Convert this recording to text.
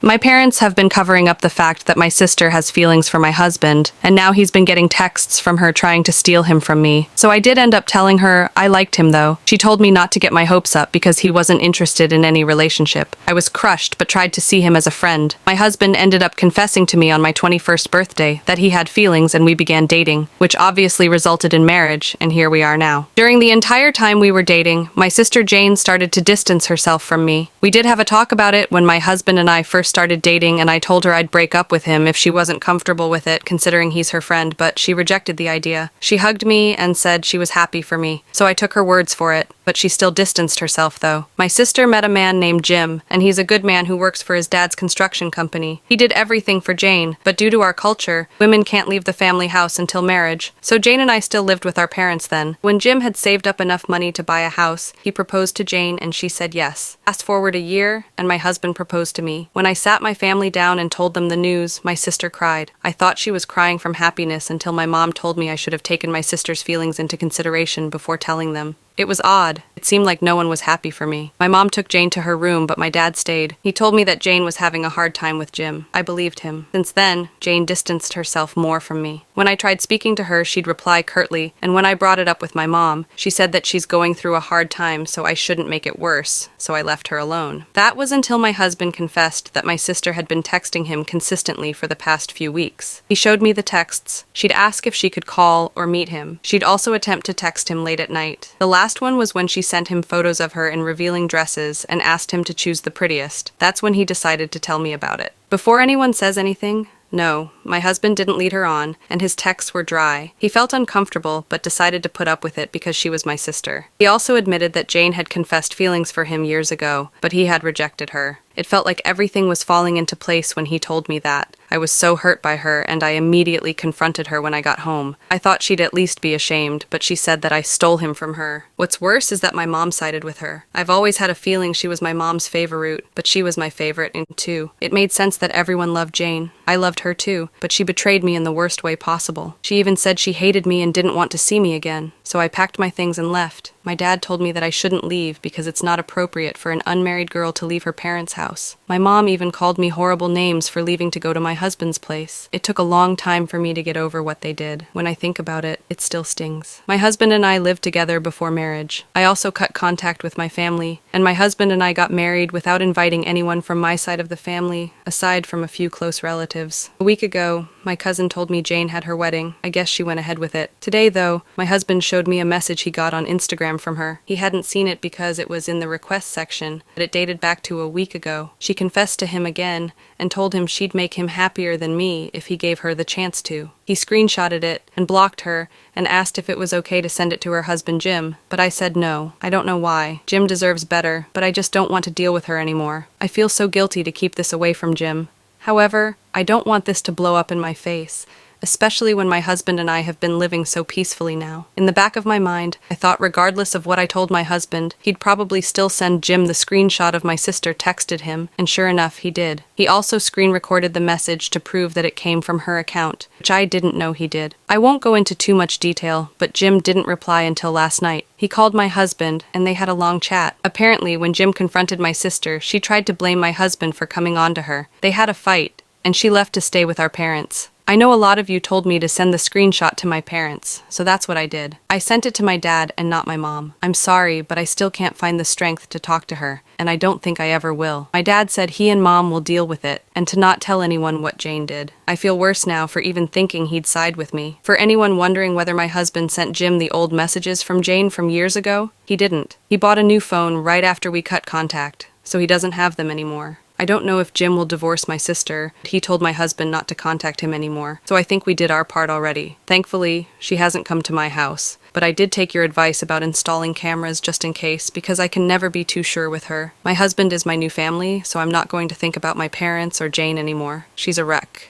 My parents have been covering up the fact that my sister has feelings for my husband, and now he's been getting texts from her trying to steal him from me. So I did end up telling her I liked him though. She told me not to get my hopes up because he wasn't interested in any relationship. I was crushed but tried to see him as a friend. My husband ended up confessing to me on my 21st birthday that he had feelings and we began dating, which obviously resulted in marriage, and here we are now. During the entire time we were dating, my sister Jane started to distance herself from me. We did have a talk about it when my husband and I first started dating, and I told her I'd break up with him if she wasn't comfortable with it, considering he's her friend, but she rejected the idea. She hugged me and said she was happy for me, so I took her words for it, but she still distanced herself though. My sister met a man named Jim, and he's a good man who works for his dad's construction company. He did everything for Jane, but due to our culture, women can't leave the family house until marriage, so Jane and I still lived with our parents then. When Jim had saved up enough money to buy a house, he proposed to Jane and she said yes. Fast forward a year, and my husband proposed to me. When I sat my family down and told them the news, my sister cried. I thought she was crying from happiness until my mom told me I should have taken my sister's feelings into consideration before telling them. It was odd. It seemed like no one was happy for me. My mom took Jane to her room, but my dad stayed. He told me that Jane was having a hard time with Jim. I believed him. Since then, Jane distanced herself more from me. When I tried speaking to her, she'd reply curtly, and when I brought it up with my mom, she said that she's going through a hard time, so I shouldn't make it worse, so I left her alone. That was until my husband confessed that my sister had been texting him consistently for the past few weeks. He showed me the texts. She'd ask if she could call or meet him. She'd also attempt to text him late at night. The last one was when she sent him photos of her in revealing dresses and asked him to choose the prettiest. That's when he decided to tell me about it. Before anyone says anything, no, my husband didn't lead her on, and his texts were dry. He felt uncomfortable, but decided to put up with it because she was my sister. He also admitted that Jane had confessed feelings for him years ago, but he had rejected her. It felt like everything was falling into place when he told me that. I was so hurt by her, and I immediately confronted her when I got home. I thought she'd at least be ashamed, but she said that I stole him from her. What's worse is that my mom sided with her. I've always had a feeling she was my mom's favorite, but she was my favorite too. It made sense that everyone loved Jane. I loved her too, but she betrayed me in the worst way possible. She even said she hated me and didn't want to see me again. So I packed my things and left. My dad told me that I shouldn't leave because it's not appropriate for an unmarried girl to leave her parents' house. My mom even called me horrible names for leaving to go to my husband's place. It took a long time for me to get over what they did. When I think about it, it still stings. My husband and I lived together before marriage. I also cut contact with my family, and my husband and I got married without inviting anyone from my side of the family, aside from a few close relatives. A week ago, my cousin told me Jane had her wedding. I guess she went ahead with it. Today, though, my husband showed me a message he got on Instagram from her. He hadn't seen it because it was in the request section, but it dated back to a week ago. She confessed to him again and told him she'd make him happier than me if he gave her the chance to. He screenshotted it and blocked her and asked if it was okay to send it to her husband Jim, but I said no. I don't know why. Jim deserves better, but I just don't want to deal with her anymore. I feel so guilty to keep this away from Jim. However, I don't want this to blow up in my face, especially when my husband and I have been living so peacefully now. In the back of my mind, I thought regardless of what I told my husband, he'd probably still send Jim the screenshot of my sister texted him, and sure enough, he did. He also screen recorded the message to prove that it came from her account, which I didn't know he did. I won't go into too much detail, but Jim didn't reply until last night. He called my husband, and they had a long chat. Apparently, when Jim confronted my sister, she tried to blame my husband for coming on to her. They had a fight, and she left to stay with our parents. I know a lot of you told me to send the screenshot to my parents, so that's what I did. I sent it to my dad and not my mom. I'm sorry, but I still can't find the strength to talk to her, and I don't think I ever will. My dad said he and mom will deal with it, and to not tell anyone what Jane did. I feel worse now for even thinking he'd side with me. For anyone wondering whether my husband sent Jim the old messages from Jane from years ago, he didn't. He bought a new phone right after we cut contact, so he doesn't have them anymore. I don't know if Jim will divorce my sister. He told my husband not to contact him anymore, so I think we did our part already. Thankfully, she hasn't come to my house, but I did take your advice about installing cameras just in case, because I can never be too sure with her. My husband is my new family, so I'm not going to think about my parents or Jane anymore. She's a wreck.